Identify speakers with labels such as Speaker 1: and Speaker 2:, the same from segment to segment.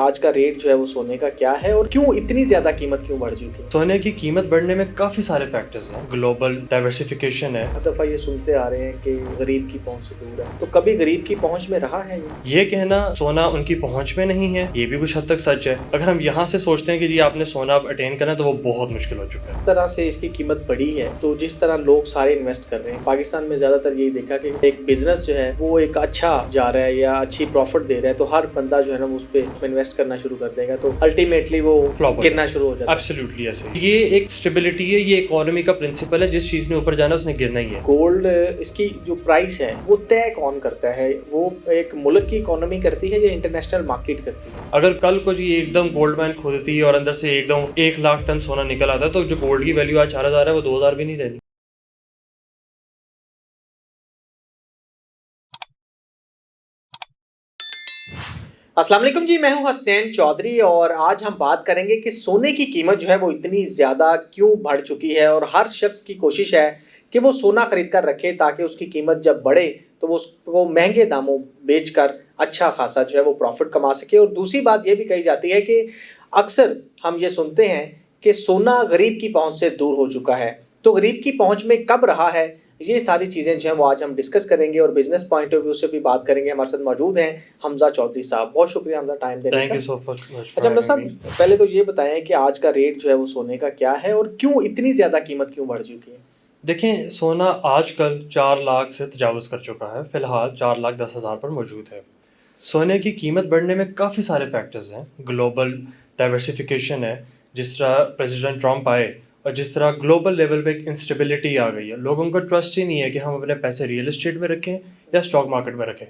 Speaker 1: آج کا ریٹ جو ہے وہ سونے کا کیا ہے اور کیوں اتنی زیادہ قیمت کیوں بڑھ چکی ہے؟
Speaker 2: سونے کی قیمت بڑھنے میں کافی سارے فیکٹرز ہیں. گلوبل ڈائیورسفیکیشن ہے.
Speaker 1: ہر دفعہ یہ سنتے آ رہے ہیں کہ غریب کی پہنچ سے دور ہے، تو کبھی غریب کی پہنچ میں رہا ہے
Speaker 2: یہ کہنا سونا ان کی پہنچ میں نہیں ہے، یہ بھی کچھ حد تک سچ ہے. اگر ہم یہاں سے سوچتے ہیں کہ جی آپ نے سونا اٹین کرنا تو وہ بہت مشکل ہو چکا ہے.
Speaker 1: اس طرح سے اس کی قیمت بڑھی ہے تو جس طرح لوگ سارے انویسٹ کر رہے ہیں، پاکستان میں زیادہ تر یہی دیکھا کہ ایک بزنس جو ہے وہ ایک اچھا جا رہا ہے یا اچھی پروفٹ دے رہا ہے تو ہر بندہ جو ہے نا اس پہ انویسٹ کرنا شروع کر دے گا تو الٹیمیٹلی وہ گرنا شروع ہو جاتا ہے.
Speaker 2: ایبسلیوٹلی ایسے یہ ایک اسٹیبلٹی ہے، یہ اکانومی کا پرنسپل ہے، جس چیز نے اوپر جانا اس نے گرنا ہی ہے.
Speaker 1: گولڈ اس کی جو پرائس ہے وہ طے کون کرتا ہے؟ وہ ایک ملک کی اکانومی کرتی ہے یا انٹرنیشنل مارکیٹ کرتی ہے؟
Speaker 2: اگر کل کو جی ایک دم گولڈ مین کھودتی ہے اور اندر سے ایک دم 1,00,000 ٹن سونا نکل آتا ہے تو جو گولڈ کی ویلیو آج 4,000 ہے وہ 2,000 بھی نہیں رہنی.
Speaker 1: السلام علیکم جی، میں ہوں حسنین چودھری اور آج ہم بات کریں گے کہ سونے کی قیمت جو ہے وہ اتنی زیادہ کیوں بڑھ چکی ہے اور ہر شخص کی کوشش ہے کہ وہ سونا خرید کر رکھے تاکہ اس کی قیمت جب بڑھے تو وہ اس کو مہنگے داموں بیچ کر اچھا خاصا جو ہے وہ پروفٹ کما سکے. اور دوسری بات یہ بھی کہی جاتی ہے کہ اکثر ہم یہ سنتے ہیں کہ سونا غریب کی پہنچ سے دور ہو چکا ہے، تو غریب کی پہنچ میں کب رہا ہے؟ یہ ساری چیزیں جو ہیں وہ آج ہم ڈسکس کریں گے اور بزنس پوائنٹ آف ویو سے بھی بات کریں گے. ہمارے ساتھ موجود ہیں حمزہ چودھری صاحب. بہت شکریہ حمزہ ٹائم دینے کا.
Speaker 2: تھینک یو سو مچ.
Speaker 1: اچھا حمزہ صاحب، پہلے تو یہ بتائیں کہ آج کا ریٹ جو ہے وہ سونے کا کیا ہے اور کیوں اتنی زیادہ قیمت کیوں بڑھ چکی ہے؟
Speaker 2: دیکھیں، سونا آج کل 4 لاکھ سے تجاوز کر چکا ہے، فی الحال 4,10,000 پر موجود ہے. سونے کی قیمت بڑھنے میں کافی سارے فیکٹرز ہیں. گلوبل ڈائیورسفیکیشن ہے، جس طرح پریزیڈنٹ ٹرمپ آئے اور جس طرح گلوبل لیول پہ ایک انسٹیبلٹی آ گئی ہے، لوگوں کا ٹرسٹ ہی نہیں ہے کہ ہم اپنے پیسے ریئل اسٹیٹ میں رکھیں یا اسٹاک مارکیٹ میں رکھیں.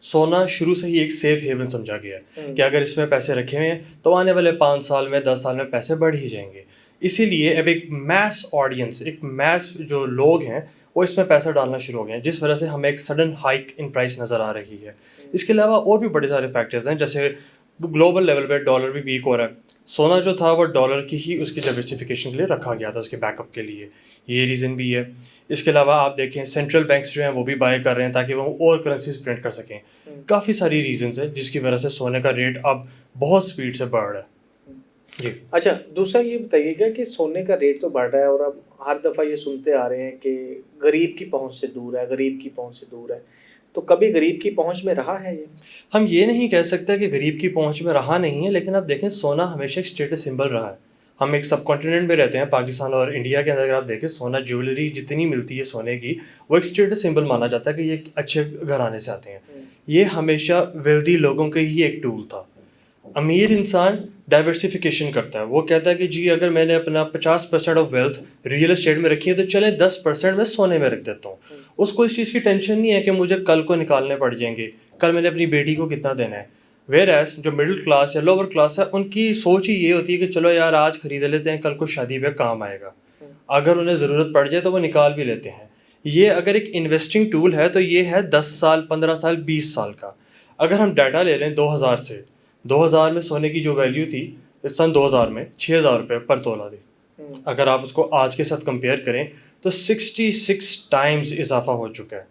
Speaker 2: سونا شروع سے ہی ایک سیف ہیون سمجھا گیا ہے کہ اگر اس میں پیسے رکھے ہوئے ہیں تو آنے والے 5 سال میں 10 سال میں پیسے بڑھ ہی جائیں گے. اسی لیے اب ایک میس آڈینس، ایک میس جو لوگ ہیں وہ اس میں پیسہ ڈالنا شروع ہو گئے ہیں، جس وجہ سے ہمیں ایک سڈن ہائک ان پرائس نظر آ رہی ہے. اس کے علاوہ اور بھی بڑے سارے فیکٹرز ہیں، جیسے گلوبل لیول پہ ڈالر بھی ویک ہو رہا ہے. سونا جو تھا وہ ڈالر کی ہی اس کی ڈائیورسفیکیشن کے لیے رکھا گیا تھا، اس کے بیک اپ کے لیے. یہ ریزن بھی ہے. اس کے علاوہ آپ دیکھیں سینٹرل بینکس جو ہیں وہ بھی بائی کر رہے ہیں تاکہ وہ اور کرنسیز پرنٹ کر سکیں. کافی ساری ریزنز ہیں جس کی وجہ سے سونے کا ریٹ اب بہت سپیڈ سے بڑھ رہا ہے.
Speaker 1: جی اچھا، دوسرا یہ بتائیے گا کہ سونے کا ریٹ تو بڑھ رہا ہے اور اب ہر دفعہ یہ سنتے آ رہے ہیں کہ غریب کی پہنچ سے دور ہے، غریب کی پہنچ سے دور ہے، تو کبھی غریب کی پہنچ میں رہا ہے یہ؟
Speaker 2: ہم یہ نہیں کہہ سکتے کہ غریب کی پہنچ میں رہا نہیں ہے، لیکن آپ دیکھیں سونا ہمیشہ ایک اسٹیٹس سمبل رہا ہے. ہم ایک سب کانٹیننٹ میں رہتے ہیں، پاکستان اور انڈیا کے اندر اگر آپ دیکھیں سونا جیولری جتنی ملتی ہے سونے کی وہ ایک اسٹیٹس سمبل مانا جاتا ہے کہ یہ ایک اچھے گھرانے سے آتے ہیں. یہ ہمیشہ ویلدی لوگوں کا ہی ایک ٹول تھا. امیر انسان ڈائیورسفیکیشن کرتا ہے، وہ کہتا ہے کہ جی اگر میں نے اپنا 50% آف ویلتھ ریئل اسٹیٹ میں رکھی ہے تو چلیں 10% میں سونے میں رکھ دیتا ہوں. اس کو اس چیز کی ٹینشن نہیں ہے کہ مجھے کل کو نکالنے پڑ جائیں گے، کل میں نے اپنی بیٹی کو کتنا دینا ہے. ویئر ایز جو مڈل کلاس یا لوور کلاس ہے ان کی سوچ ہی یہ ہوتی ہے کہ چلو یار آج خرید لیتے ہیں، کل کو شادی پہ کام آئے گا، اگر انہیں ضرورت پڑ جائے تو وہ نکال بھی لیتے ہیں. یہ اگر ایک انویسٹنگ ٹول ہے تو یہ ہے 10 سال 15 سال 20 سال کا. اگر ہم ڈیٹا لے لیں 2000 سے، 2000 میں سونے کی جو ویلیو تھی سن 2000 میں 6,000 روپے پر تولہ تھی. اگر آپ اس کو آج کے ساتھ کمپیئر کریں تو 66 ٹائمز اضافہ ہو چکا ہے.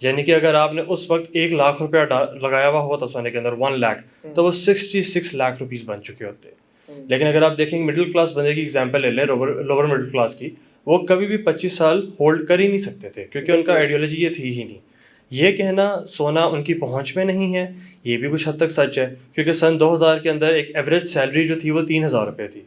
Speaker 2: یعنی کہ اگر آپ نے اس وقت 1,00,000 روپیہ لگایا ہوا ہوتا سونے کے اندر 1 لاکھ تو وہ 66 لاکھ روپیز بن چکے ہوتے. لیکن اگر آپ دیکھیں مڈل کلاس بندے کی ایگزامپل لے لیں، لوور مڈل کلاس کی، وہ کبھی بھی 25 سال ہولڈ کر ہی نہیں سکتے تھے کیونکہ ان کا آئیڈیالوجی یہ تھی ہی نہیں. یہ کہنا سونا ان کی پہنچ میں نہیں ہے یہ بھی کچھ حد تک سچ ہے، کیونکہ سن 2000 کے اندر ایک ایوریج سیلری جو تھی وہ 3,000 روپے تھی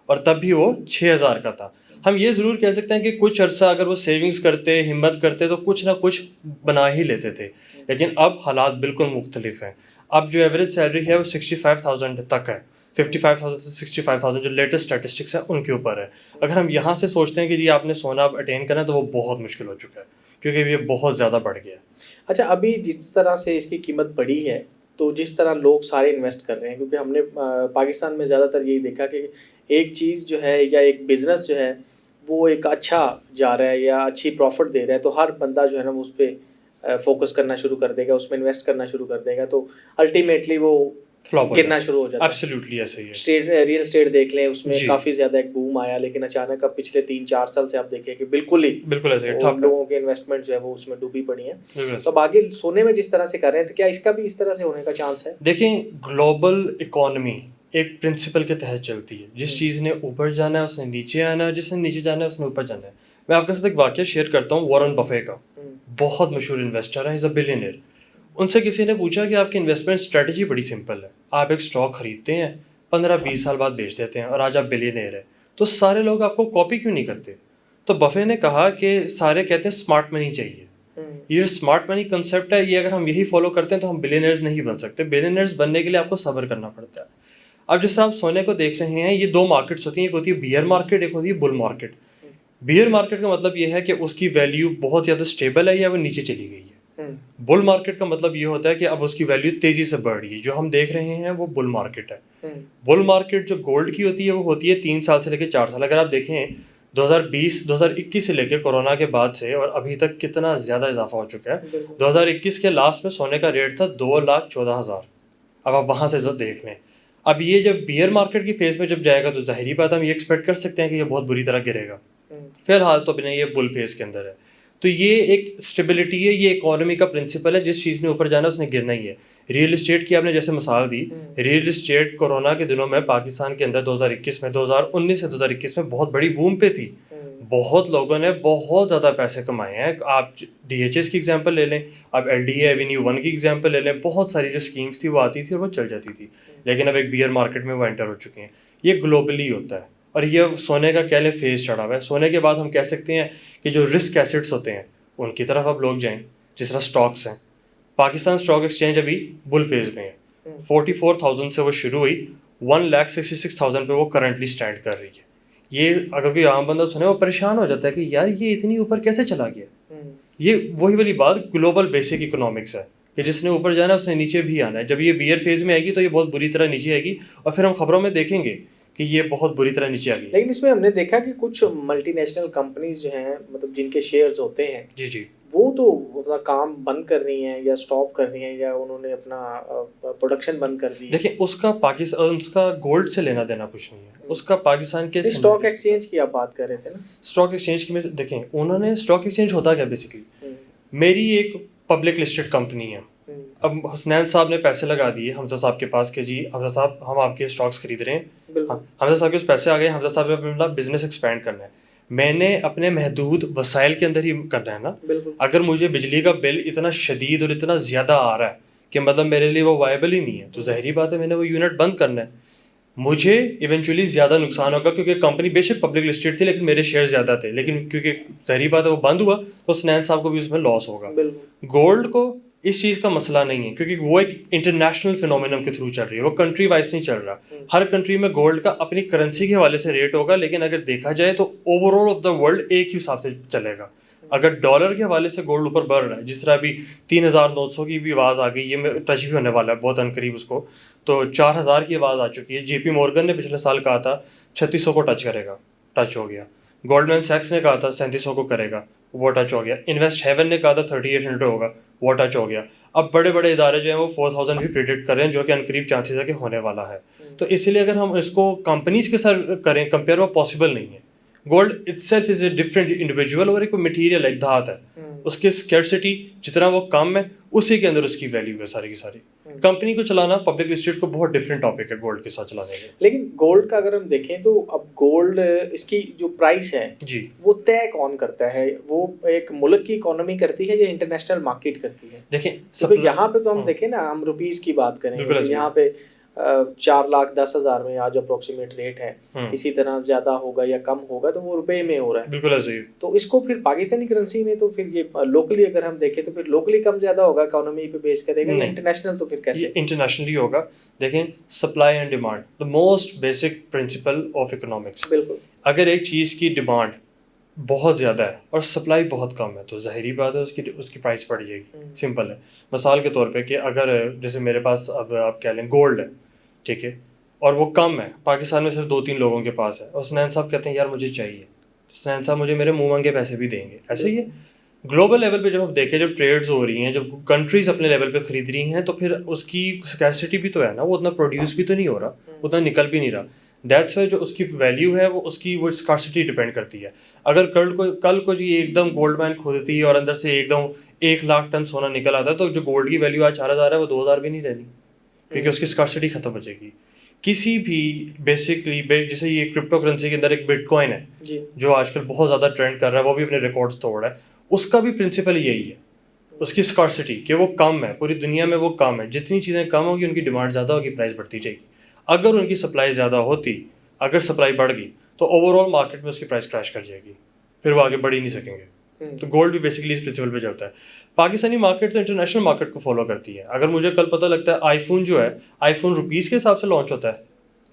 Speaker 2: اور تب بھی وہ 6,000 کا تھا. ہم یہ ضرور کہہ سکتے ہیں کہ کچھ عرصہ اگر وہ سیونگز کرتے، ہمت کرتے تو کچھ نہ کچھ بنا ہی لیتے تھے. لیکن اب حالات بالکل مختلف ہیں. اب جو ایوریج سیلری ہے وہ 65,000 تک ہے، 55,000 سے 65,000 جو لیٹسٹ اسٹیٹسٹکس ہیں ان کے اوپر ہے. اگر ہم یہاں سے سوچتے ہیں کہ جی آپ نے سونا اب اٹین کرنا تو وہ بہت مشکل ہو چکا ہے کیونکہ یہ بہت زیادہ بڑھ گیا ہے.
Speaker 1: اچھا، ابھی جس طرح سے اس کی قیمت بڑھی ہے تو جس طرح لوگ سارے انویسٹ کر رہے ہیں، کیونکہ ہم نے پاکستان میں زیادہ تر یہی دیکھا کہ ایک چیز جو ہے یا ایک بزنس جو ہے وہ ایک اچھا جا رہا ہے یا اچھی پروفٹ دے رہا ہے تو ہر بندہ جو ہے نا اس پہ فوکس کرنا شروع کر دے گا، اس میں انویسٹ کرنا شروع کر دے گا تو الٹیمیٹلی وہ گرنا شروع ہو جاتا ہے.
Speaker 2: ایبسلیوٹلی ایسے ہی ہے.
Speaker 1: ریئل اسٹیٹ دیکھ لیں، اس میں کافی زیادہ ایک بوم آیا لیکن اچانک اب پچھلے 3-4 سال سے آپ دیکھیں کہ بالکل ایسے لوگوں کے انویسٹمنٹ جو ہے وہ اس میں ڈوبی پڑی ہیں. تو آگے سونے میں جس طرح سے کر رہے ہیں تو کیا اس کا بھی اس طرح سے ہونے کا چانس ہے؟
Speaker 2: دیکھیں گلوبل اکانومی ایک پرنسپل کے تحت چلتی ہے. جس چیز نے اوپر جانا ہے اس نے نیچے آنا ہے, جس نے نیچے جانا ہے اس نے اوپر جانا ہے. میں آپ کے ساتھ ایک واقعہ شیئر کرتا ہوں وارن بفے کا. بہت مشہور انویسٹر ہیں, از اے بلینئر. ان سے کسی نے پوچھا کہ آپ کی انویسٹمنٹ اسٹریٹجی بڑی سمپل ہے, آپ ایک اسٹاک خریدتے ہیں 15-20 سال بعد بیچ دیتے ہیں اور آج آپ بلینئر ہیں, تو سارے لوگ آپ کو کاپی کیوں نہیں کرتے؟ تو بفے نے کہا کہ سارے کہتے ہیں اسمارٹ منی چاہیے. یہ جو اسمارٹ منی کنسیپٹ ہے, یہ اگر ہم یہی فالو کرتے ہیں تو ہم بلینئرز نہیں بن سکتے. بلینئرز بننے کے لیے آپ کو صبر کرنا پڑتا ہے. اب جیسے آپ سونے کو دیکھ رہے ہیں, یہ 2 مارکیٹس ہوتی ہیں, ایک ہوتی ہے بیئر مارکیٹ, ایک ہوتی ہے بل مارکیٹ. بیئر مارکیٹ کا مطلب یہ ہے کہ اس کی ویلیو بہت زیادہ اسٹیبل ہے یا وہ نیچے چلی گئی ہے. بل مارکیٹ کا مطلب یہ ہوتا ہے کہ اب اس کی ویلیو تیزی سے بڑھ رہی ہے. جو ہم دیکھ رہے ہیں وہ بل مارکیٹ ہے. بل مارکیٹ جو گولڈ کی ہوتی ہے وہ ہوتی ہے 3 سال سے لے کے 4 سال. اگر آپ دیکھیں 2020-2021 سے لے کے کورونا کے بعد سے اور ابھی تک کتنا زیادہ اضافہ ہو چکا ہے. 2021 کے لاسٹ میں سونے کا ریٹ تھا 2,14,000. اب آپ وہاں سے دیکھ لیں. اب یہ جب بیئر مارکیٹ کی فیز میں جب جائے گا تو ظاہری بات ہم یہ ایکسپیکٹ کر سکتے ہیں کہ یہ بہت بری طرح گرے گا. فی الحال تو اپنے یہ بل فیز کے اندر ہے. تو یہ ایک اسٹیبلٹی ہے, یہ اکانومی کا پرنسپل ہے. جس چیز نے اوپر جانا اس نے گرنا ہی ہے. ریئل اسٹیٹ کی آپ نے جیسے مثال دی, ریئل اسٹیٹ کورونا کے دنوں میں پاکستان کے اندر 2021 میں 2019 سے 2021 میں بہت بڑی بوم پہ تھی. بہت لوگوں نے بہت زیادہ پیسے کمائے ہیں. آپ ڈی ایچ ایس کی ایگزامپل لے لیں, آپ ایل ڈی اے ایونیو 1 کی ایگزامپل لے لیں. بہت ساری جو اسکیمس تھی وہ آتی تھی اور وہ چل جاتی تھی, لیکن اب ایک بیئر مارکیٹ میں وہ انٹر ہو چکے ہیں. یہ گلوبلی ہوتا ہے اور یہ سونے کا کیا لے فیز چڑھا ہوا ہے. سونے کے بعد ہم کہہ سکتے ہیں کہ جو رسک ایسیٹس ہوتے ہیں ان کی طرف اب لوگ جائیں, جس طرح اسٹاکس ہیں. پاکستان اسٹاک ایکسچینج ابھی بل فیز میں ہے. 44,000 سے وہ شروع ہوئی, 1,66,000 پہ وہ کرنٹلی اسٹینڈ کر رہی ہے. یہ اگر کوئی عام بندہ سنے وہ پریشان ہو جاتا ہے کہ یار یہ اتنی اوپر کیسے چلا گیا. یہ وہی والی بات گلوبل بیسک اکنامکس ہے کہ جس نے اوپر جانا ہے اس نے نیچے بھی آنا ہے. جب یہ بیئر فیز میں آئے گی تو یہ بہت بری طرح نیچے آئے گی اور پھر ہم خبروں میں دیکھیں گے کہ یہ بہت بری طرح نیچے آ گئی.
Speaker 1: لیکن اس میں ہم نے دیکھا کہ کچھ ملٹی نیشنل کمپنیز جو ہیں, مطلب جن کے شیئرز ہوتے ہیں,
Speaker 2: جی
Speaker 1: وہ تو اپنا کام بند کر رہی ہیں یا سٹاپ کر رہی ہیں یا انہوں نے اپنا پروڈکشن بند کر دی.
Speaker 2: دیکھیں اس کا پاکستان, اس کا گولڈ سے لینا دینا کچھ نہیں ہے. اس کا پاکستان کے
Speaker 1: اسٹاک ایکسچینج کی آپ بات کر رہے تھے نا.
Speaker 2: اسٹاک ایکسچینج کی میں دیکھیں انہوں نے اسٹاک ایکسچینج ہوتا کیا بیسکلی, میری ایک پبلک لسٹڈ کمپنی ہے. اب حسنین صاحب نے پیسے لگا دیے حمزہ صاحب کے پاس کہ جی حمزہ صاحب ہم آپ کے اسٹاکس خرید رہے ہیں. حمزہ صاحب کے اس پیسے آ گئے, حمزہ صاحب نے اپنا بزنس ایکسپینڈ کرنا ہے. میں نے اپنے محدود وسائل کے اندر ہی کرنا ہے نا. اگر مجھے بجلی کا بل اتنا شدید اور اتنا زیادہ آ رہا ہے کہ مطلب میرے لیے وہ وائبل ہی نہیں ہے, تو ظاہری بات ہے میں نے وہ یونٹ بند کرنا ہے. مجھے ایونچولی زیادہ نقصان ہوگا کیونکہ کمپنی بے شک پبلک لسٹڈ تھی لیکن میرے شیئر زیادہ تھے, لیکن کیونکہ ظاہری بات ہے وہ بند ہوا تو حسنین صاحب کو بھی اس میں لاس ہوگا. گولڈ کو اس چیز کا مسئلہ نہیں ہے کیونکہ وہ ایک انٹرنیشنل فینومینم کے تھرو چل رہی ہے, وہ کنٹری وائز نہیں چل رہا. ہر کنٹری میں گولڈ کا اپنی کرنسی کے حوالے سے ریٹ ہوگا, لیکن اگر دیکھا جائے تو over all of the world ایک ہی حساب سے چلے گا. اگر ڈالر کے حوالے سے گولڈ اوپر بڑھ رہا ہے, جس طرح ابھی 3,900 کی بھی آواز آ گئی, یہ ٹچ بھی ہونے والا ہے بہت عنقریب اس کو, تو 4,000 کی آواز آ چکی ہے. جے پی مورگن نے پچھلے سال کہا تھا 3,600 کو ٹچ کرے گا, ٹچ ہو گیا. گولڈمین سیکس نے کہا تھا 3,700 کو کرے گا, وہ ٹچ ہو گیا. انویسٹ ہیون نے کہا تھا 3,800 ہوگا, وہ ٹچ ہو گیا. اب بڑے بڑے ادارے جو ہیں وہ 4,000 بھی پریڈکٹ کر رہے ہیں, جو کہ عنقریب چانسز ہے کہ ہونے والا ہے. تو اسی لیے اگر ہم اس کو کمپنیز کے ساتھ کریں کمپیئر, وہ پاسبل نہیں ہے. Gold it self is a different individual, اور ایک مٹیریل ایک دھات ہے, اس کی اسکیرسٹی جتنا وہ کم ہے اسی کے اندر اس کی ویلیو ہے ساری کی ساری. کمپنی کو چلانا پبلک لسٹڈ کو بہت ڈفرینٹ ٹاپک ہے گولڈ کے ساتھ چلانے کے.
Speaker 1: لیکن گولڈ کا اگر ہم دیکھیں تو اب گولڈ اس کی جو پرائس ہے
Speaker 2: جی
Speaker 1: وہ طے کون کرتا ہے؟ وہ ایک ملک کی اکانومی کرتی ہے یا انٹرنیشنل مارکیٹ کرتی ہے؟
Speaker 2: دیکھیں
Speaker 1: یہاں پہ تو ہم دیکھیں نا, ہم روپیز کی بات کریں یہاں پہ 4,10,000 میں آج اپروکسیمیٹ ریٹ ہے, اسی طرح زیادہ ہوگا یا کم ہوگا تو وہ روپے میں ہو رہا ہے.
Speaker 2: بالکل عظیم.
Speaker 1: تو اس کو پھر پاکستانی کرنسی میں تو پھر یہ لوکلی اگر ہم دیکھیں تو پھر لوکلی کم زیادہ ہوگا, اکانومی پہ بیس کرے گا, یا انٹرنیشنل تو پھر کیسے؟
Speaker 2: انٹرنیشنلی ہوگا. دیکھیں supply and demand, the most basic principle of economics.
Speaker 1: بالکل.
Speaker 2: اگر ایک چیز کی ڈیمانڈ بہت زیادہ ہے اور سپلائی بہت کم ہے تو ظاہری بات ہے اس کی پرائس بڑھ جائے گی. سمپل ہے. مثال کے طور پہ کہ اگر جیسے میرے پاس اب آپ کہہ لیں گولڈ ہے, ٹھیک ہے, اور وہ کم ہے, پاکستان میں صرف 2-3 لوگوں کے پاس ہے, اور حسنین صاحب کہتے ہیں یار مجھے چاہیے, حسنین صاحب مجھے میرے منہ مانگے پیسے بھی دیں گے. ایسے ہی ہے گلوبل لیول پہ. جب ہم دیکھیں جب ٹریڈز ہو رہی ہیں, جب کنٹریز اپنے لیول پہ خرید رہی ہیں, تو پھر اس کی اسکیرسٹی بھی تو ہے نا, وہ اتنا پروڈیوس بھی تو نہیں ہو رہا, اتنا نکل بھی نہیں رہا. دیٹس وائی جو اس کی ویلیو ہے وہ اس کی وہ اسکارسٹی ڈپینڈ کرتی ہے. اگر کل کو جی ایک دم گولڈ مائن کھودتی ہے اور اندر سے ایک دم 1,00,000 ٹن سونا نکل آتا ہے, تو جو گولڈ کی ویلیو آج 4,000 ہے وہ 2,000 بھی نہیں رہنی, کیونکہ اس کی اسکارسٹی ختم ہو جائے گی. کسی بھی بیسکلی جیسے یہ کرپٹو کرنسی کے اندر ایک بٹ کوائن ہے
Speaker 1: جی
Speaker 2: جو آج کل بہت زیادہ ٹرینڈ کر رہا ہے, وہ بھی اپنے ریکارڈز توڑ رہا ہے, اس کا بھی پرنسپل یہی ہے, اس کی اسکارسٹی, کہ وہ کم ہے, پوری دنیا میں وہ کم ہے, جتنی چیزیں کم ہوگی ان کی ڈیمانڈ زیادہ ہوگی, پرائز بڑھتی جائے گی. اگر ان کی سپلائی زیادہ ہوتی, اگر سپلائی بڑھ گئی تو اوور آل مارکیٹ میں اس کی پرائز کریش کر جائے گی, پھر وہ آگے بڑھ ہی نہیں سکیں گے. تو گولڈ بھی بیسکلی اس پرنسپل پہ چلتا ہے. پاکستانی مارکیٹ تو انٹرنیشنل مارکیٹ کو فالو کرتی ہے. اگر مجھے کل پتہ لگتا ہے آئی فون جو ہے, آئی فون روپیز کے حساب سے لانچ ہوتا ہے,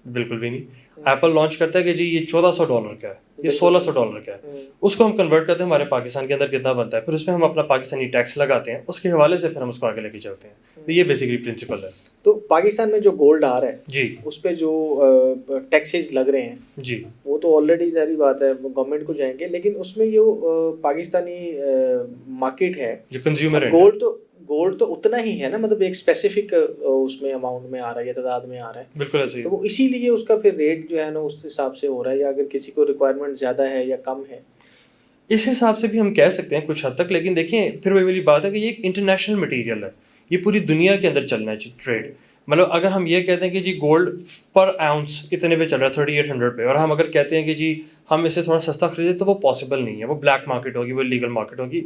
Speaker 2: بالکل بھی نہیں. ایپل لانچ کرتا ہے کہ جی یہ $1400 کا ہے, یہ $1600 کا ہے, اس کو ہم کنورٹ کرتے ہیں ہمارے پاکستان کے اندر کتنا بنتا ہے, پھر اس میں ہم اپنا پاکستانی ٹیکس لگاتے ہیں, اس کے حوالے سے پھر ہم اس کو آگے لے کے چلتے ہیں. تو یہ بیسکلی پرنسپل ہے.
Speaker 1: تو پاکستان میں جو گولڈ آ رہا ہے
Speaker 2: جی
Speaker 1: اس پہ جو ٹیکسز لگ رہے ہیں
Speaker 2: جی
Speaker 1: وہ تو آلریڈی ظاہری بات ہے وہ گورنمنٹ کو جائیں گے, لیکن اس میں جو پاکستانی مارکیٹ ہے
Speaker 2: جو کنزیومر ہے,
Speaker 1: گولڈ تو اتنا ہی ہے نا, مطلب ایک اسپیسیفک اس میں اماؤنٹ میں آ رہا ہے یا تعداد میں آ رہا ہے,
Speaker 2: بالکل ایسے ہی.
Speaker 1: تو وہ اسی لیے اس کا پھر ریٹ جو ہے نا اس حساب سے ہو رہا ہے, یا اگر کسی کو ریکوائرمنٹ زیادہ ہے یا کم ہے
Speaker 2: اس حساب سے بھی ہم کہہ سکتے ہیں کچھ حد تک. لیکن دیکھیں پھر وہی والی بات ہے کہ یہ ایک انٹرنیشنل مٹیریل ہے, یہ پوری دنیا کے اندر چلنا ہے ٹریڈ. مطلب اگر ہم یہ کہتے ہیں کہ جی گولڈ پر آؤنس اتنے پہ چل رہا ہے 3800 پہ, اور ہم اگر کہتے ہیں کہ جی ہم اسے تھوڑا سستا خریدیں, تو وہ پاسبل نہیں ہے. وہ بلیک مارکیٹ ہوگی, وہ لیگل مارکیٹ ہوگی.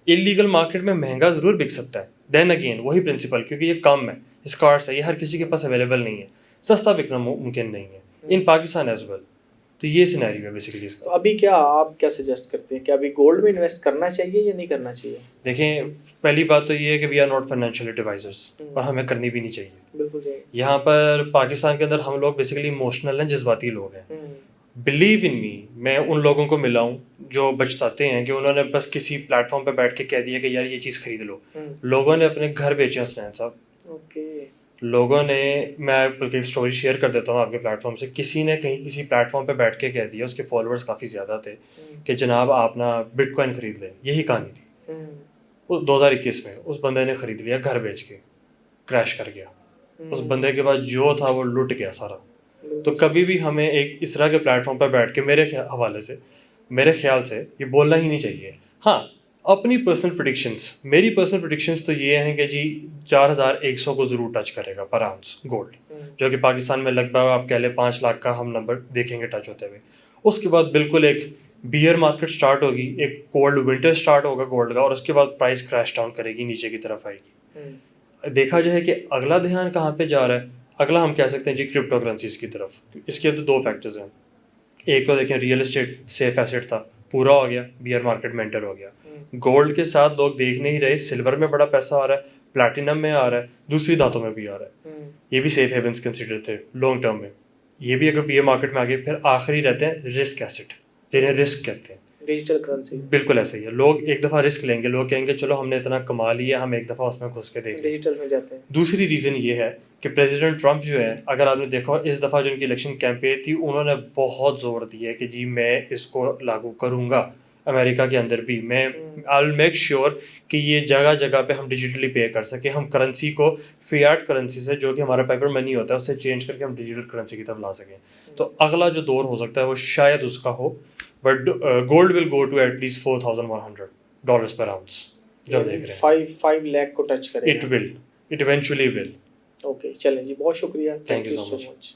Speaker 2: انلیگل مارکیٹ میں مہنگا ضرور بک سکتا ہے, دین اگین وہی پرنسپل, کیونکہ یہ کم ہے, اسکارس ہے, یہ ہر کسی کے پاس اویلیبل نہیں ہے, سستا بکنا ممکن نہیں ہے ان پاکستان ایز ویل. تو یہ سینیریو ہے بیسیکلی اس کا.
Speaker 1: تو ابھی کیا آپ کیا سجیسٹ کرتے ہیں کہ ابھی گولڈ میں انویسٹ کرنا چاہیے یا نہیں کرنا چاہیے؟
Speaker 2: دیکھیں پہلی بات تو یہ ہے کہ we are not financial advisors, اور ہمیں کرنی بھی نہیں چاہیے.
Speaker 1: بالکل صحیح.
Speaker 2: یہاں پر پاکستان کے اندر ہم لوگ بیسیکلی ایموشنل ہیں, جذباتی لوگ ہیں. بلیو ان می, میں ان لوگوں کو ملا ہوں جو بچتاتے ہیں کہ انہوں نے بس کسی پلیٹ فارم پہ بیٹھ کے کہہ دیا کہ یار یہ چیز خرید لو. لوگوں نے اپنے گھر بیچے ہیں سنین صاحب, لوگوں نے, میں ایک اسٹوری شیئر کر دیتا ہوں آپ کے پلیٹ فارم سے. کسی نے کہیں کسی پلیٹ فارم پہ بیٹھ کے کہہ دیا, اس کے فالوورس کافی زیادہ تھے, کہ جناب آپ نا بٹ کوائن خرید لیں. یہی کہانی تھی. 2021 میں اس بندے نے خرید لیا گھر بیچ کے, کریش کر گیا. اس بندے کے پاس جو تھا وہ لٹ گیا سارا. تو کبھی بھی ہمیں ایک اس طرح کے پلیٹ فارم پہ بیٹھ کے میرے حوالے سے, میرے خیال سے یہ بولنا ہی نہیں چاہیے. ہاں اپنی پرسنل پریڈکشنس, میری پرسنل پریڈکشنس تو یہ ہیں کہ جی 4100 کو ضرور ٹچ کرے گا پر آؤنس گولڈ, جو کہ پاکستان میں لگ بھگ آپ کہہ لیں 5 لاکھ کا ہم نمبر دیکھیں گے ٹچ ہوتے ہوئے. اس کے بعد بالکل ایک بیئر مارکیٹ سٹارٹ ہوگی, ایک کولڈ ونٹر سٹارٹ ہوگا گولڈ کا, اور اس کے بعد پرائز کریش ڈاؤن کرے گی, نیچے کی طرف آئے گی. دیکھا جائے کہ اگلا دھیان کہاں پہ جا رہا ہے, اگلا ہم کہہ سکتے ہیں جی کرپٹو کرنسیز کی طرف. اس کے اندر 2 فیکٹرز ہیں. ایک تو دیکھیں ریئل اسٹیٹ سیف ایسیٹ تھا, پورا ہو گیا, بیئر مارکیٹ میں انٹر ہو گیا. گولڈ کے ساتھ لوگ دیکھ نہیں رہے, سلور میں بڑا پیسہ آ رہا ہے, پلیٹینم میں آ رہا ہے, دوسری دھاتوں میں بھی آ رہا ہے. یہ بھی سیف ہیونس کنسیڈر تھے لانگ ٹرم میں. یہ بھی اگر بیئر مارکیٹ میں آ گئے, پھر آخری رہتے ہیں رسک ایسیٹ, جنہیں رسک کہتے ہیں,
Speaker 1: ڈیجیٹل کرنسی.
Speaker 2: بالکل ایسا ہی ہے. لوگ ایک دفعہ رسک لیں گے, لوگ کہیں گے چلو ہم نے اتنا کما لیا, ہم ایک دفعہ اس میں گھس کے دیکھ لیں,
Speaker 1: ڈیجیٹل میں جاتے ہیں.
Speaker 2: دوسری ریزن یہ ہے کہ پریزیڈنٹ ٹرمپ جو ہے, اگر آپ نے دیکھا اس دفعہ جو ان کی الیکشن کیمپین تھی, انہوں نے بہت زور دیا ہے کہ جی میں اس کو لاگو کروں گا امریکہ کے اندر بھی. میں آئی ول میک شیور کہ یہ جگہ جگہ پہ ہم ڈیجیٹلی پے کر سکیں, ہم کرنسی کو فیاٹ کرنسی سے, جو کہ ہمارا پیپر منی ہوتا ہے, اس سے چینج کر کے ہم ڈیجیٹل کرنسی کی طرف لا سکیں. تو اگلا جو دور ہو سکتا ہے وہ شاید اس کا ہو, but gold will go to at least $4100 per ounce, جو دیکھ رہے ہیں
Speaker 1: 5 لاکھ کو ٹچ کرے گا.
Speaker 2: It eventually will.
Speaker 1: اوکے چلیں جی, بہت شکریہ.
Speaker 2: Thank you so much.